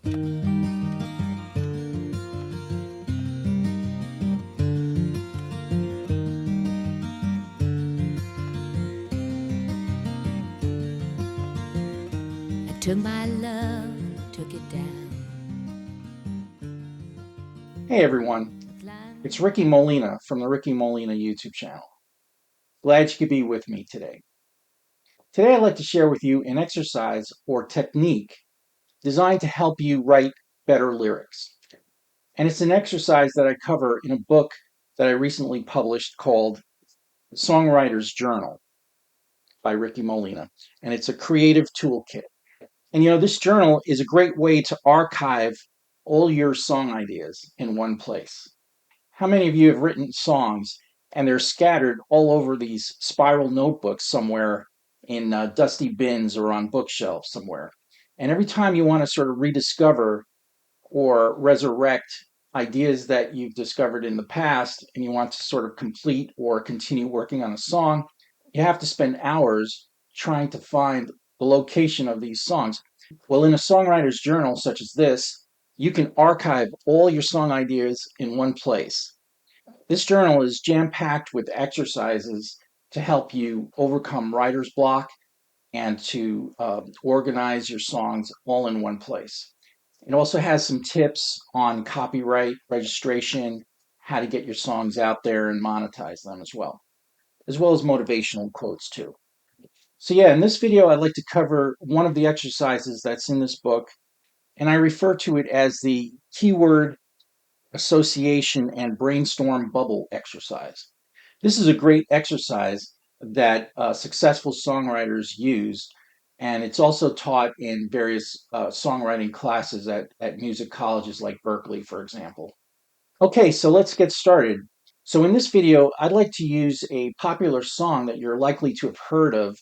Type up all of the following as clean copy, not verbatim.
Took my love, took it down. Hey everyone, it's Ricky Molina from the Ricky Molina YouTube channel. Glad you could be with me today. Today I'd like to share with you an exercise or technique designed to help you write better lyrics. And it's an exercise that I cover in a book that I recently published called Songwriters Journal by Ricky Molina. And it's a creative toolkit. And this journal is a great way to archive all your song ideas in one place. How many of you have written songs and they're scattered all over these spiral notebooks somewhere in dusty bins or on bookshelves somewhere? And every time you want to sort of rediscover or resurrect ideas that you've discovered in the past and you want to sort of complete or continue working on a song, you have to spend hours trying to find the location of these songs. Well, in a songwriter's journal such as this, you can archive all your song ideas in one place. This journal is jam-packed with exercises to help you overcome writer's block and to organize your songs all in one place. It also has some tips on copyright registration, how to get your songs out there and monetize them as well as motivational quotes too. So yeah, in this video, I'd like to cover one of the exercises that's in this book, and I refer to it as the keyword association and brainstorm bubble exercise. This is a great exercise that successful songwriters use, and it's also taught in various songwriting classes at music colleges like Berkeley, for example. Okay, so let's get started. So in this video, I'd like to use a popular song that you're likely to have heard of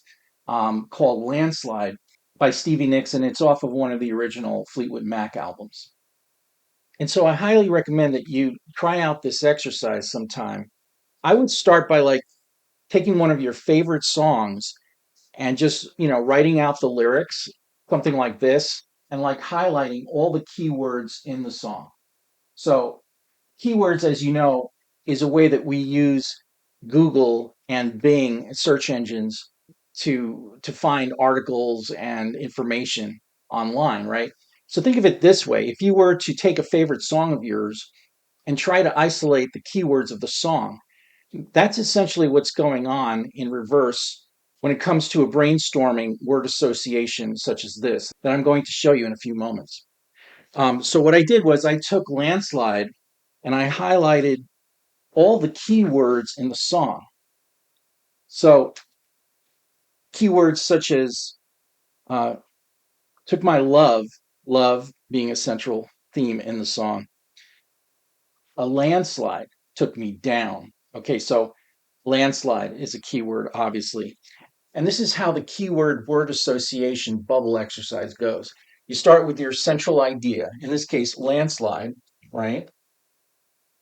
called Landslide by Stevie Nicks, and it's off of one of the original Fleetwood Mac albums. And so I highly recommend that you try out this exercise sometime. I would start by taking one of your favorite songs and just, writing out the lyrics, something like this, and highlighting all the keywords in the song. So keywords, as you know, is a way that we use Google and Bing search engines to find articles and information online, right? So think of it this way. If you were to take a favorite song of yours and try to isolate the keywords of the song, that's essentially what's going on in reverse when it comes to a brainstorming word association such as this that I'm going to show you in a few moments. So what I did was I took Landslide and I highlighted all the keywords in the song. So keywords such as uh, took my love being a central theme in the song. A landslide took me down. Okay, so landslide is a keyword, obviously. And this is how the keyword word association bubble exercise goes. You start with your central idea, in this case, landslide, right?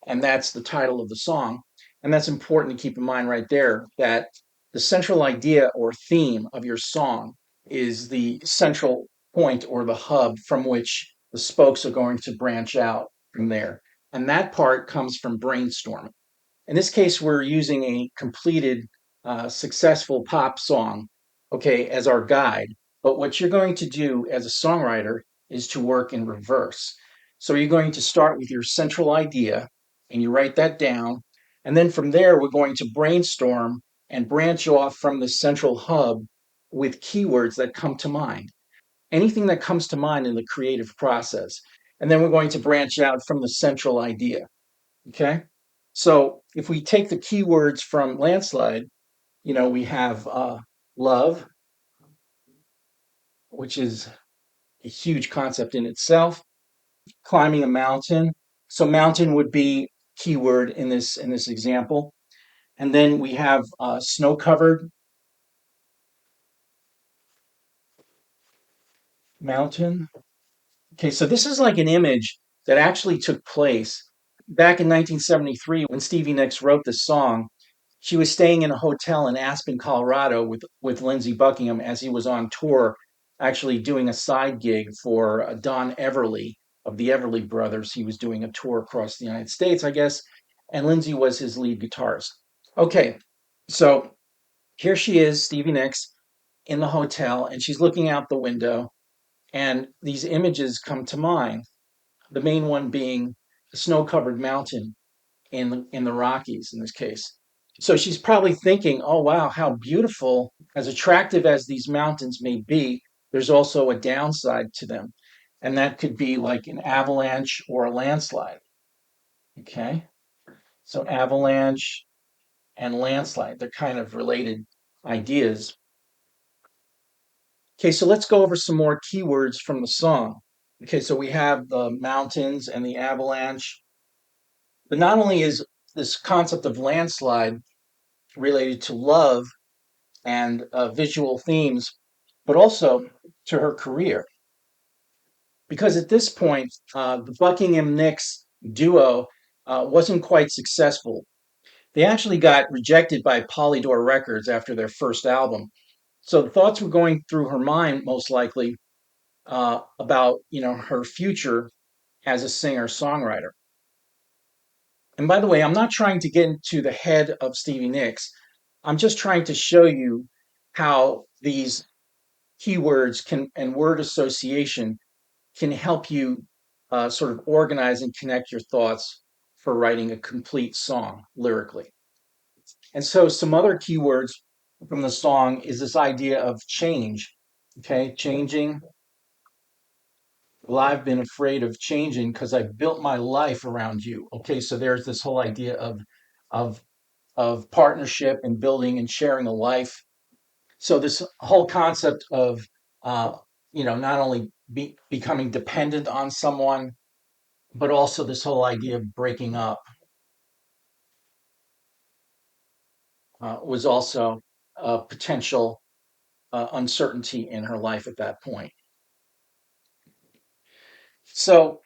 And that's the title of the song. And that's important to keep in mind right there that the central idea or theme of your song is the central point or the hub from which the spokes are going to branch out from there. And that part comes from brainstorming. In this case, we're using a completed, successful pop song, okay, as our guide. But what you're going to do as a songwriter is to work in reverse. So you're going to start with your central idea and you write that down. And then from there, we're going to brainstorm and branch off from the central hub with keywords that come to mind. Anything that comes to mind in the creative process. And then we're going to branch out from the central idea. Okay. So if we take the keywords from Landslide, we have love, which is a huge concept in itself. Climbing a mountain. So mountain would be keyword in this example. And then we have snow covered mountain. Okay, so this is like an image that actually took place back in 1973 when Stevie Nicks wrote this song. She was staying in a hotel in Aspen, Colorado with Lindsey Buckingham as he was on tour actually doing a side gig for Don Everly of the Everly Brothers. He was doing a tour across the United States, I guess, and Lindsay was his lead guitarist. Okay, so here she is, Stevie Nicks, in the hotel, and she's looking out the window, and these images come to mind. The main one being a snow-covered mountain in the Rockies in this case. So she's probably thinking, "Oh wow, how beautiful! As attractive as these mountains may be, there's also a downside to them, and that could be like an avalanche or a landslide." Okay, so avalanche and landslide, they're kind of related ideas. Okay, so let's go over some more keywords from the song. Okay, so we have the mountains and the avalanche. But not only is this concept of landslide related to love and visual themes, but also to her career. Because at this point, the Buckingham Nicks duo wasn't quite successful. They actually got rejected by Polydor Records after their first album. So thoughts were going through her mind, most likely, about her future as a singer-songwriter. And by the way, I'm not trying to get into the head of Stevie Nicks. I'm just trying to show you how these keywords can and word association can help you sort of organize and connect your thoughts for writing a complete song lyrically. And so some other keywords from the song is this idea of change. Okay, changing. Well, I've been afraid of changing because I've built my life around you. Okay, so there's this whole idea of of partnership and building and sharing a life. So this whole concept of uh, not only becoming dependent on someone, but also this whole idea of breaking up was also a potential uncertainty in her life at that point. So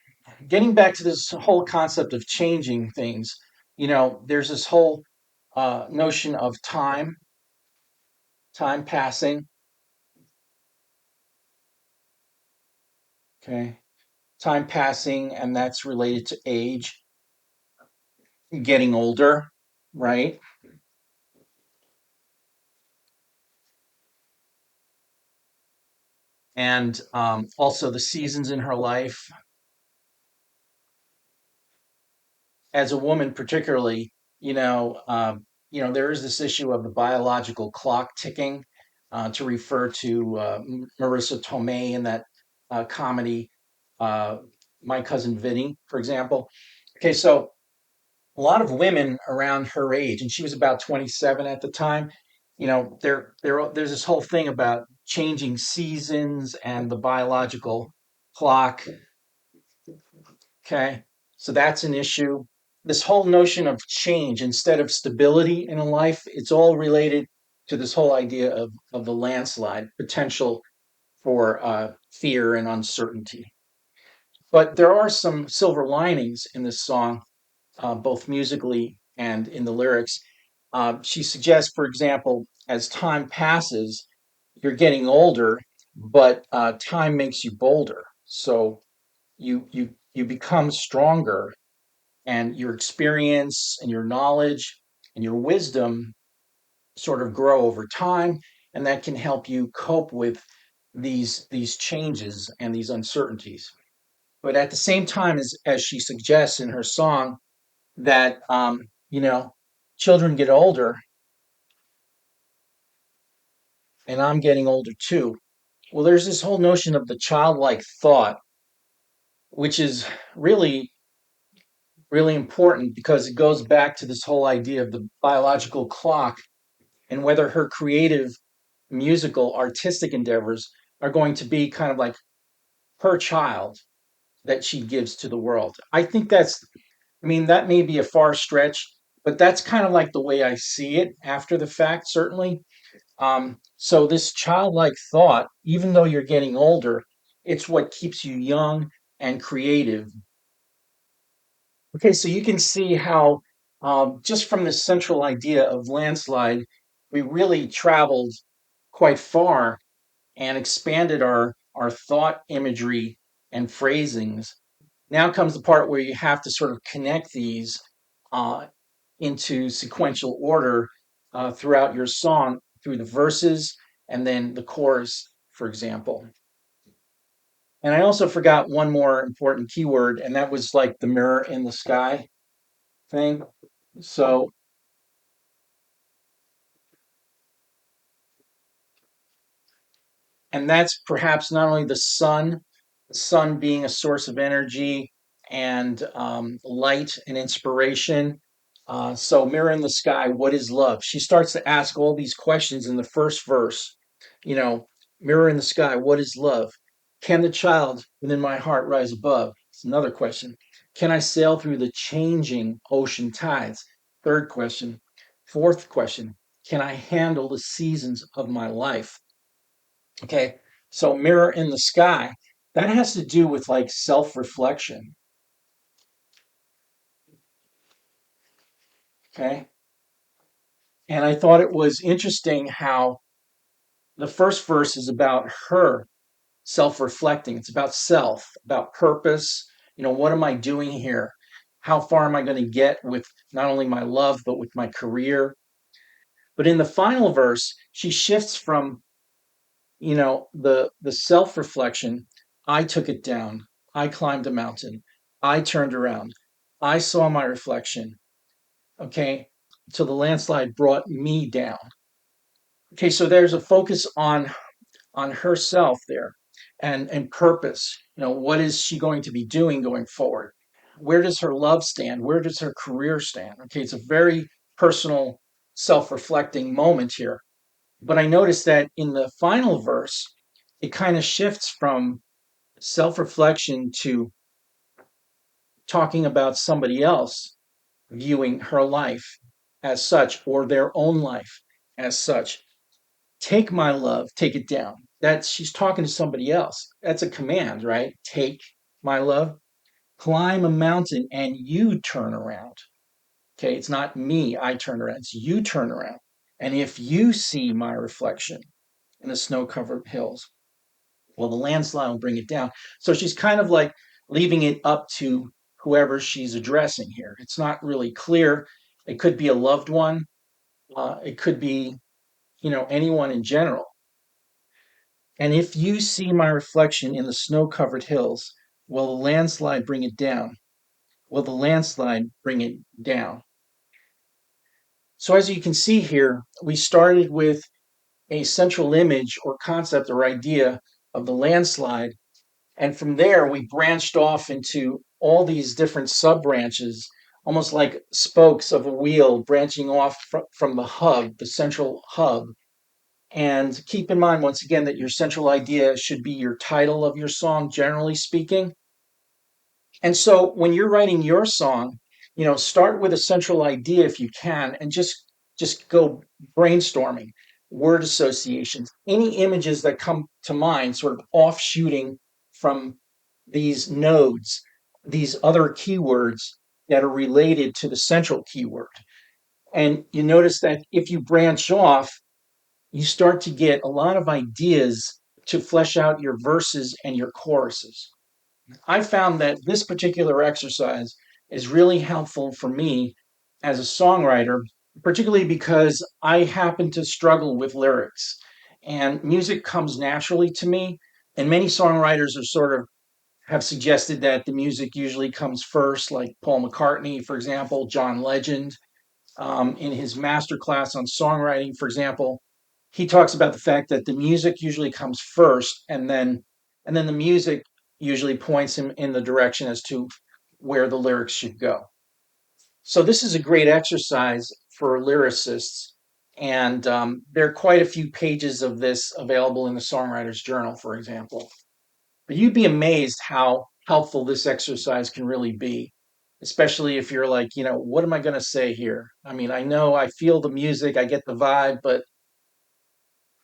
getting back to this whole concept of changing things, there's this whole notion of time passing. Okay, time passing, and that's related to age, getting older, right? And also the seasons in her life. As a woman, particularly, there is this issue of the biological clock ticking, to refer to Marissa Tomei in that comedy, uh, My Cousin Vinny, for example. Okay, so a lot of women around her age, and she was about 27 at the time. There's this whole thing about changing seasons and the biological clock. Okay, so that's an issue. This whole notion of change instead of stability in a life, it's all related to this whole idea of the landslide potential for fear and uncertainty. But there are some silver linings in this song, both musically and in the lyrics. She suggests, for example, as time passes, you're getting older, but time makes you bolder. So you become stronger, and your experience and your knowledge and your wisdom sort of grow over time, and that can help you cope with these changes and these uncertainties. But at the same time, as she suggests in her song, that children get older, and I'm getting older too. Well, there's this whole notion of the childlike thought, which is really really important because it goes back to this whole idea of the biological clock and whether her creative, musical, artistic endeavors are going to be kind of like her child that she gives to the world. I mean, that may be a far stretch, but that's kind of like the way I see it after the fact, certainly. So, this childlike thought, even though you're getting older, it's what keeps you young and creative. Okay, so you can see how just from the central idea of landslide, we really traveled quite far and expanded our thought imagery and phrasings. Now comes the part where you have to sort of connect these uh, into sequential order throughout your song through the verses and then the chorus, for example. And I also forgot one more important keyword, and that was like the mirror in the sky thing. So, and that's perhaps not only the sun being a source of energy and light and inspiration. So, mirror in the sky, what is love? She starts to ask all these questions in the first verse. You know, mirror in the sky, what is love? Can the child within my heart rise above? It's another question. Can I sail through the changing ocean tides? Third question. Fourth question. Can I handle the seasons of my life? Okay. So, mirror in the sky, that has to do with like self reflection. Okay. And I thought it was interesting how the first verse is about her self reflecting. It's about self, about purpose. What am I doing here? How far am I going to get with not only my love, but with my career? But in the final verse, she shifts from, the self reflection. I took it down. I climbed a mountain. I turned around. I saw my reflection. Okay. So the landslide brought me down. Okay. So there's a focus on herself there and purpose. What is she going to be doing going forward? Where does her love stand? Where does her career stand? Okay. It's a very personal, self-reflecting moment here. But I noticed that in the final verse, it kind of shifts from self reflection to talking about somebody else viewing her life as such or their own life as such. Take my love, take it down. That's she's talking to somebody else. That's a command, right? Take my love, climb a mountain, and you turn around. Okay, it's not me, I turn around, it's you turn around. And if you see my reflection in the snow covered hills, well, the landslide will bring it down. So she's kind of like leaving it up to whoever she's addressing here. It's not really clear. It could be a loved one, it could be, anyone in general. And if you see my reflection in the snow covered hills, will the landslide bring it down? Will the landslide bring it down? So, as you can see here, we started with a central image or concept or idea of the landslide. And from there, we branched off into all these different sub branches, almost like spokes of a wheel branching off from the hub, the central hub. And keep in mind, once again, that your central idea should be your title of your song, generally speaking. And so when you're writing your song, start with a central idea if you can, and just go brainstorming, word associations, any images that come to mind, sort of offshooting from these nodes, these other keywords that are related to the central keyword. And you notice that if you branch off, you start to get a lot of ideas to flesh out your verses and your choruses. I found that this particular exercise is really helpful for me as a songwriter, particularly because I happen to struggle with lyrics and music comes naturally to me. And many songwriters are sort of have suggested that the music usually comes first, like Paul McCartney, for example, John Legend. In his master class on songwriting, for example, he talks about the fact that the music usually comes first, and then the music usually points him in the direction as to where the lyrics should go. So this is a great exercise for lyricists, and there are quite a few pages of this available in the Songwriters Journal, for example. But you'd be amazed how helpful this exercise can really be, especially if you're like, what am I going to say here? I mean, I know I feel the music, I get the vibe, but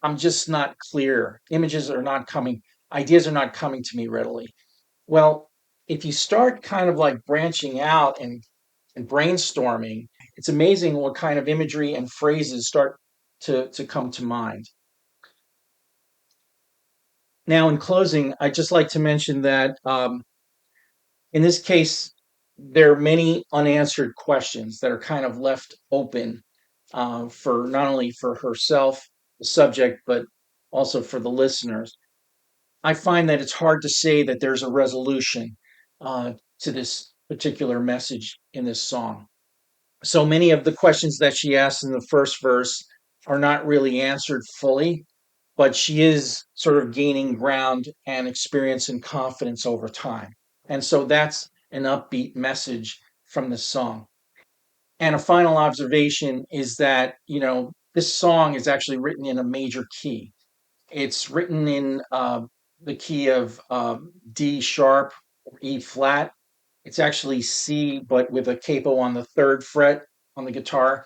I'm just not clear. Images are not coming, ideas are not coming to me readily. Well, if you start kind of like branching out and brainstorming, it's amazing what kind of imagery and phrases start to come to mind. Now, in closing, I'd just like to mention that in this case, there are many unanswered questions that are kind of left open for not only for herself, the subject, but also for the listeners. I find that it's hard to say that there's a resolution uh, to this particular message in this song. So many of the questions that she asks in the first verse are not really answered fully, but she is sort of gaining ground and experience and confidence over time. And so that's an upbeat message from the song. And a final observation is that, this song is actually written in a major key. It's written in the key of D sharp or E flat. It's actually C, but with a capo on the third fret on the guitar.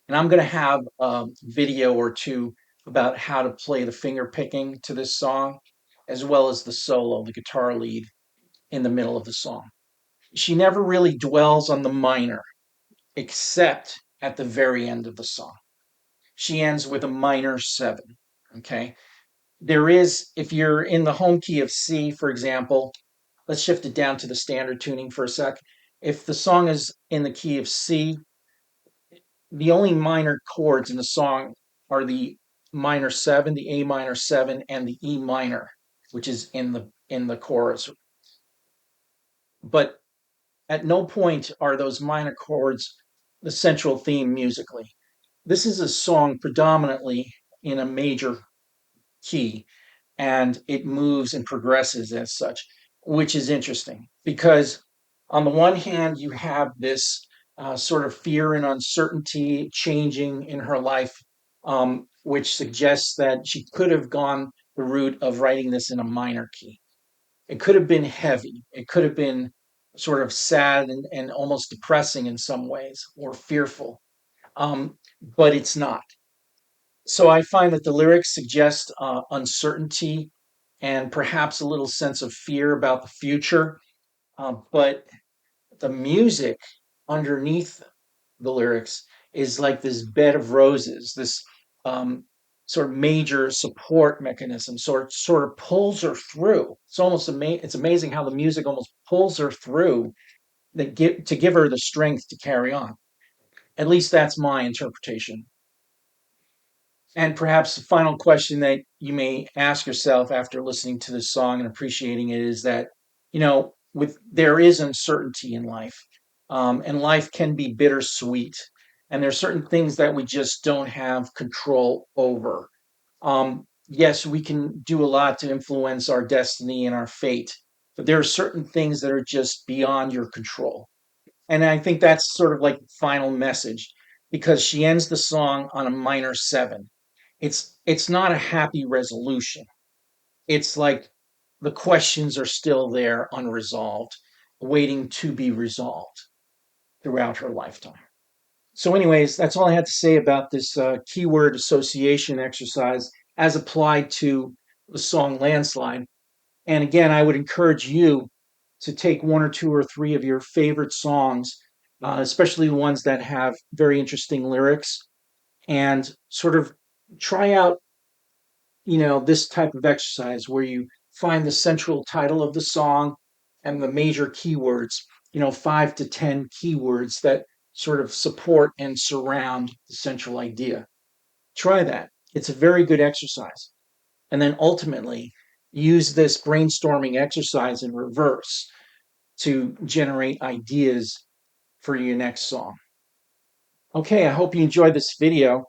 And I'm going to have a video or two about how to play the finger picking to this song, as well as the solo, the guitar lead in the middle of the song. She never really dwells on the minor, except at the very end of the song. She ends with a minor seven. Okay. There is, if you're in the home key of C, for example, let's shift it down to the standard tuning for a sec. If the song is in the key of C, the only minor chords in the song are the minor seven, the A minor seven, and the E minor, which is in the chorus. But at no point are those minor chords the central theme musically. This is a song predominantly in a major key, and it moves and progresses as such, which is interesting because, on the one hand, you have this sort of fear and uncertainty changing in her life, which suggests that she could have gone the route of writing this in a minor key. It could have been heavy, it could have been sort of sad and almost depressing in some ways, or fearful, but it's not. So I find that the lyrics suggest uncertainty and perhaps a little sense of fear about the future. But the music underneath the lyrics is like this bed of roses, this um, sort of major support mechanism, sort of pulls her through. It's amazing how the music almost pulls her through to give her the strength to carry on. At least that's my interpretation. And perhaps the final question that you may ask yourself after listening to this song and appreciating it is that, with there is uncertainty in life, and life can be bittersweet, and there are certain things that we just don't have control over. Yes, we can do a lot to influence our destiny and our fate, but there are certain things that are just beyond your control. And I think that's sort of like the final message because she ends the song on a minor seven. It's not a happy resolution. It's like the questions are still there unresolved, waiting to be resolved throughout her lifetime. So, anyways, that's all I had to say about this keyword association exercise as applied to the song Landslide. And again, I would encourage you to take one or two or three of your favorite songs, especially the ones that have very interesting lyrics, and sort of try out, this type of exercise where you find the central title of the song and the major keywords, 5 to 10 keywords that sort of support and surround the central idea. Try that. It's a very good exercise. And then ultimately, use this brainstorming exercise in reverse to generate ideas for your next song. Okay, I hope you enjoyed this video.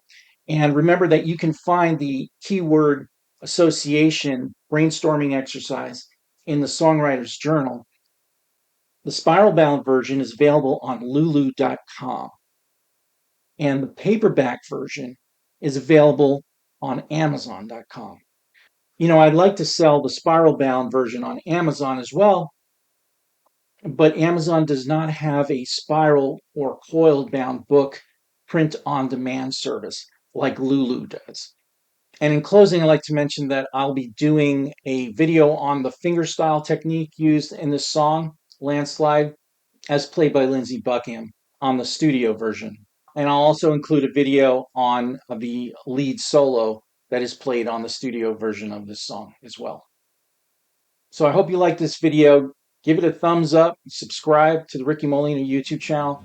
And remember that you can find the keyword association brainstorming exercise in the Songwriters Journal. The spiral bound version is available on lulu.com, and the paperback version is available on amazon.com. I'd like to sell the spiral bound version on Amazon as well, but Amazon does not have a spiral or coiled bound book print on demand service like Lulu does. And in closing, I'd like to mention that I'll be doing a video on the fingerstyle technique used in this song, Landslide, as played by Lindsey Buckingham on the studio version. And I'll also include a video on the lead solo that is played on the studio version of this song as well. So I hope you like this video. Give it a thumbs up, subscribe to the Ricky Molina YouTube channel,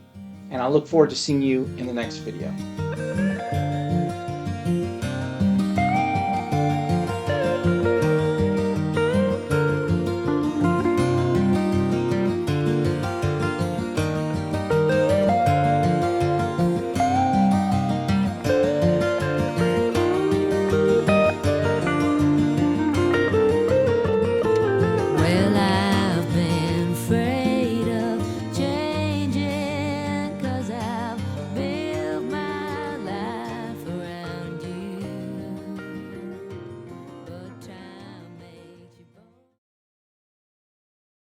and I look forward to seeing you in the next video.